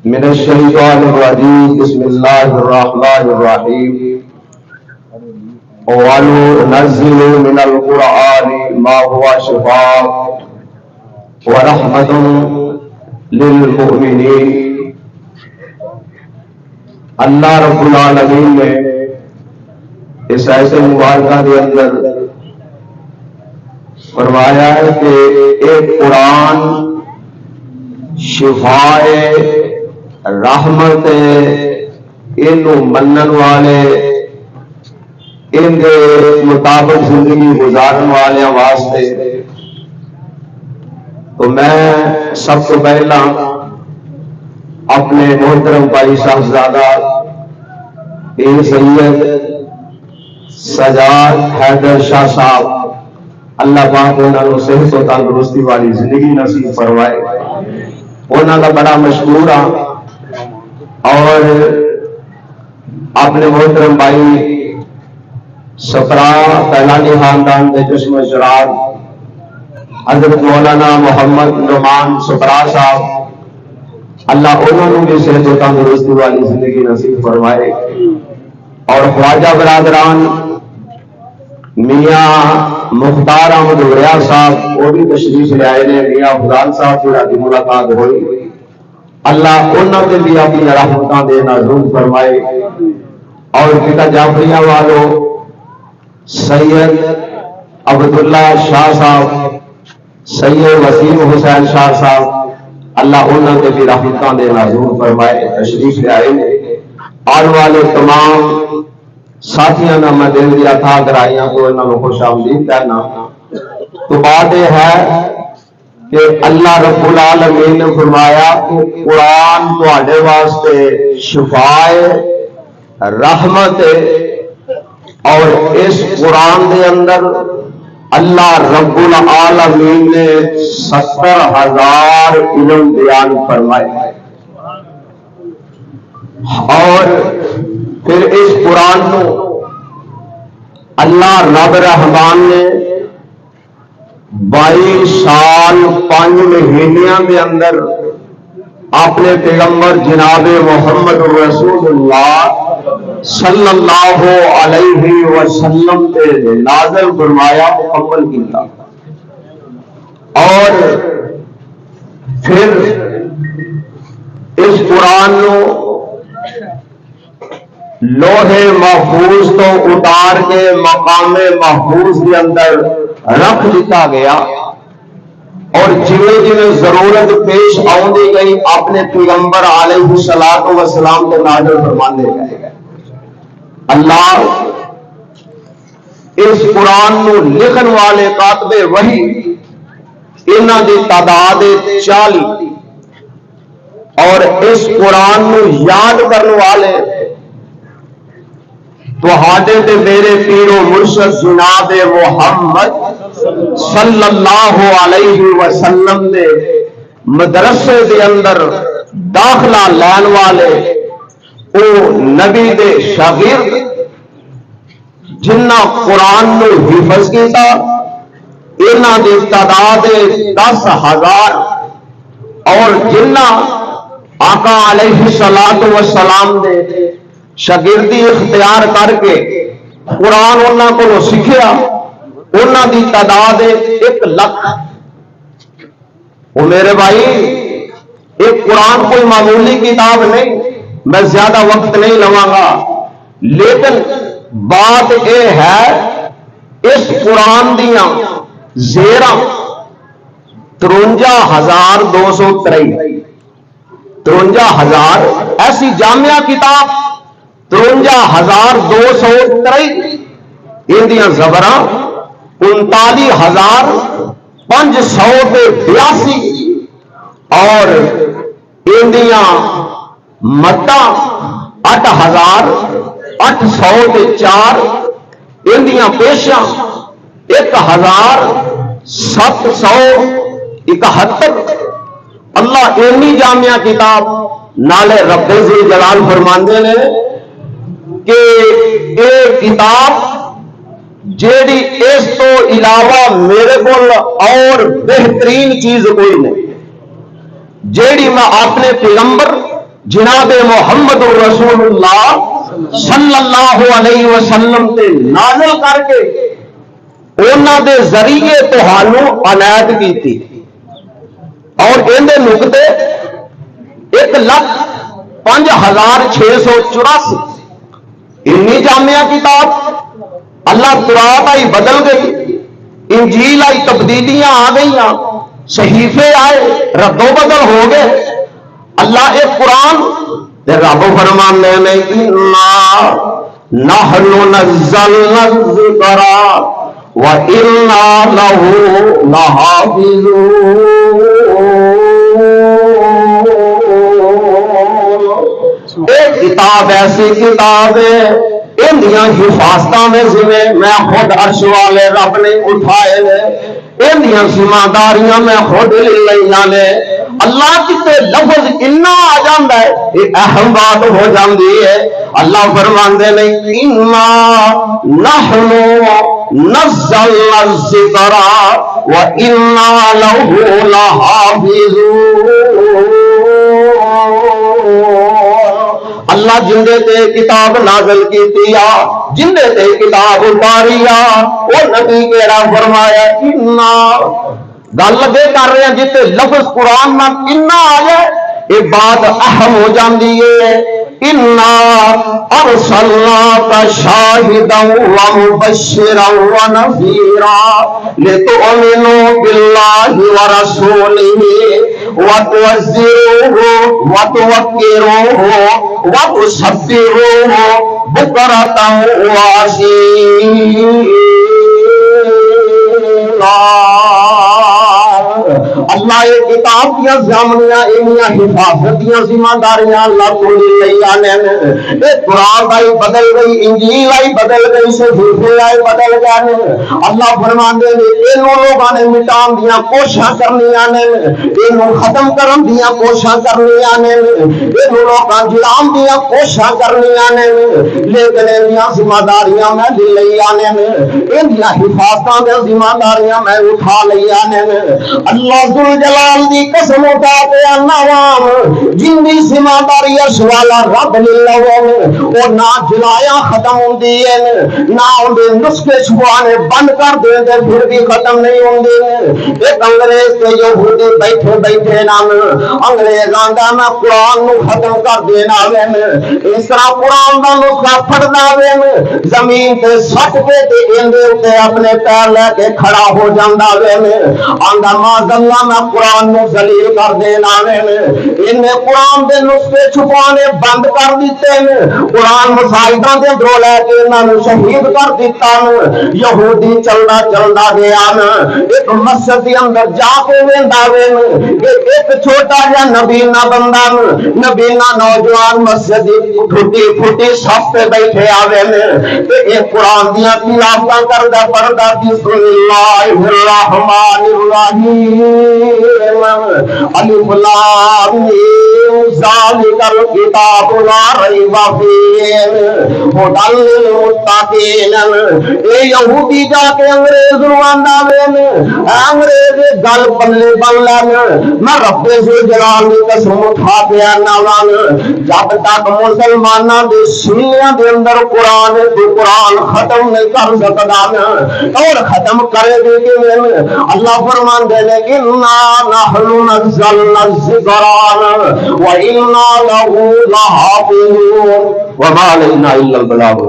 من الشیطان الرجیم بسم اللہ الرحمن الرحیم وَنُنَزِّلُ مِنَ الْقُرْآنِ مَا هُوَ شِفَاءٌ وَرَحْمَةٌ لِلْمُؤْمِنِينَ۔ اللہ رب العالمین نے اس ایسے مبارکہ کے اندر فرمایا ہے کہ ایک قرآن شفائے رحمت انو منن والے ان کے مطابق زندگی گزارن والے واسطے۔ تو میں سب کو پہلا اپنے محترم بھائی صاحبزادہ سید سجاد حیدر شاہ صاحب، اللہ پاک انہوں نے صحت و تندرستی والی زندگی نصیب فرمائے، انہوں کا بڑا مشکور ہاں۔ اور اپنے محترم بھائی سپرا پہلانی خاندان کے چشم شرار حضرت مولانا محمد نعمان سپرا صاحب، اللہ انہوں نے بھی صحت و تندرستی والی زندگی نصیب فرمائے۔ اور خواجہ برادران میاں مختار احمد وریا صاحب وہ بھی تشریف لے آئے نے، میاں افضال صاحب کی راتی ملاقات ہوئی، اللہ انہوں نے بھی اپنی رحمتاں دے نازل فرمائے۔ اور پتا جعفریہ والوں سید عبداللہ شاہ صاحب، سید وسیم حسین شاہ صاحب، اللہ انہوں نے بھی رحمتاں دے نازل فرمائے، تشریف لے آئے۔ آنے والے تمام ساتھیاں نہ میں دل دیا تھا کرائیاں کو انہوں نے خوش آمدید کہنا۔ تو بات یہ ہے کہ اللہ رب العالمین نے فرمایا کہ قرآن تواڈے واسطے شفائے رحمت ہے، اور اس قرآن دے اندر اللہ رب العالمین نے 70,000 علم بیان فرمائے۔ اور پھر اس قرآن کو اللہ رب رحمان نے 22 سال 5 مہینیاں کے اندر اپنے پیغمبر جناب محمد رسول اللہ صلی اللہ علیہ وسلم پہ نازل فرمایا، مکمل کیا۔ اور پھر اس قرآن کو لوہے محفوظ تو اتار کے مقام محفوظ کے اندر رکھ دیتا گیا، اور جویں جویں ضرورت پیش آؤندی گئی اپنے پیغمبر علیہ الصلوۃ والسلام کو نازل فرمانے گئے۔ اللہ اس قرآن کو لکھن والے کاتب وحی انہاں دی تعداد 40، اور اس قرآن کو یاد کرنے والے تہاڈے تے میرے پیر و مرشد جناب محمد صلی اللہ علیہ وسلم دے مدرسے دے اندر داخلہ لین والے او نبی دے شاگرد جنہ قرآن نو حفظ کیتا، انہاں دی تعداد 10,000، اور جنہ آقا علیہ الصلوۃ والسلام دے شاگردی اختیار کر کے قرآن انہاں کو سیکھیا، انہاں دی تعداد 1 لاکھ۔ وہ میرے بھائی ایک قرآن کوئی معمولی کتاب نہیں، میں زیادہ وقت نہیں لواں گا، لیکن بات یہ ہے اس قرآن دیاں زیراں 53,223 53,000 ایسی جامعہ کتاب 53,223، ان دیاں زبراں 39,582، اور ان دیاں متاں 8,804، ان دیاں پیشاں 1,771۔ اللہ اینی جامعہ کتاب نالے رب ذی جلال فرماندے نے کہ یہ کتاب جیڑی اس تو علاوہ میرے کو اور بہترین چیز کوئی نہیں، جیڑی میں اپنے پیغمبر جناب محمد رسول اللہ صلی اللہ علیہ وسلم تے نازل کر کے انہاں دے ذریعے تہانوں عنایت کیتی اور اندے نقطے 1,05,684 انی جامعہ کتاب اللہ تورات آئی بدل گئی، انجیل آئی تبدیلیاں آ گئی، صحیفے آئے رد و بدل ہو گئے۔ اللہ ایک قرآن رب فرمانے میں اِنَّا نَحْنُ نَزَّلْنَا الذِّكْرَ وَإِنَّا لَهُ لَحَافِظُونَ۔ ایک کتاب ایسی کتاب ہے اندیاں حفاظتاں میں ذمہ میں خود عرش والے رب نے اٹھائے ہیں، اندیاں ذمہ داریاں میں خود لیاں نے۔ اللہ کتے لفظ انہا آ جاندہ ہے یہ اہم بات ہو جاندی ہے۔ اللہ فرماندے نہیں اِنَّا نَحْنُ نَزَّلْنَا الذِّكْرَ وَإِنَّا لَهُ لَحَافِظُونَ۔ اللہ جندے تے کتاب نازل کی تیا، جندے تے کتاب اتاریا، وہ نبی کیڑا فرمایا اِنَّا گل لگے کر رہے ہیں جتے لفظ قرآن میں اِنَّا آیا یہ بات اہم ہو جاندی ہے۔ اِنَّا أَرْسَلْنَاكَ شَاهِدًا وَمُبَشِّرًا وَنَذِيرًا لِتُؤْمِنُوا بِاللَّهِ وَرَسُولِهِ وَتُعَزِّرُوهُ وَتُوَقِّرُوهُ وَتُسَبِّحُوهُ بُكْرَةً وَأَصِيلًا۔ اللہ یہ کتاب دیا زامنیاں انیاں حفاظت دیا ذمہ داریاں اللہ کو لئی آنے میں۔ ایک قرآن آئی بدل گئی، انجیل آئی بدل گئی، صحیفے آئی بدل گئے۔ اللہ فرماندے نے انہوں لوگاں نے مٹان دیا کوشاں کرنی آنے میں، انہوں ختم کرن دیا کوشاں کرنی آنے میں، انہوں لوگاں جرام دیا کوشاں کرنی آنے میں، لیکن انیاں ذمہ داریاں میں لئی آنے میں، انیاں حفاظتاں دیا ذمہ داریاں میں اٹھا لئی آنے میں۔ اللہ ذوالجلال دی قسم اٹھاتے ہیں نوام جن دی ذمہ داری سوالا رب للہ وہ نہ جلایا ختم ہوں دیئے نہ ان دے نسخے چھپانے بند کر دیں دے پھر بھی ختم نہیں ہوں دیئے۔ ایک انگریز کے یہودی بیٹھے بیٹھے نام انگریز آندہ میں قرآن نو ختم کر دینا وین اس طرح قرآن دا نسخہ پڑھنا وین زمین تے سٹ کے تے اندے اتے اپنے پیر لے کے کھڑا ہو جاندہ وین آندہ ماذ اللہ میں قرآن نو ذلیل کر دینا وین انہیں قرآن دے نسخے چھپانے بند کر دیتے ہیں، قرآن مساجدہ دے درو لے کے انہوں شہید کر دیتا ہے۔ یہودی چلنا چلنا گیا ایک مسجد کے اندر جا کے ویندا وین ایک چھوٹا جا نبینا بندہ نبینا نوجوان مسجد ٹھٹی پھٹی صف پہ بیٹھے آوے تے ایک قرآن دیا تلاوتاں کردا پڑھدا بسم اللہ الرحمن الرحیم الف لام میم ذالک الکتاب لا ریب فیہ ھدی للمتقین۔ اے یہودی جا کے انگریز رواندا وین انگریز گل پلے بن لین میں رب ذوالجلال دی قسم اٹھا کے آنا وان جب تک مسلماناں دے سینیاں دے اندر قرآن تو قرآن ختم نہیں کر سکدا اور ختم کرے گی کہ اللہ فرماندے نے اِنَّا نَحْنُ نَزَّلْنَا الذِّكْرَ وَإِنَّا لَهُ لَحَافِظُونَ وَمَا عَلَيْنَا إِلَّا الْبَلَاغُ۔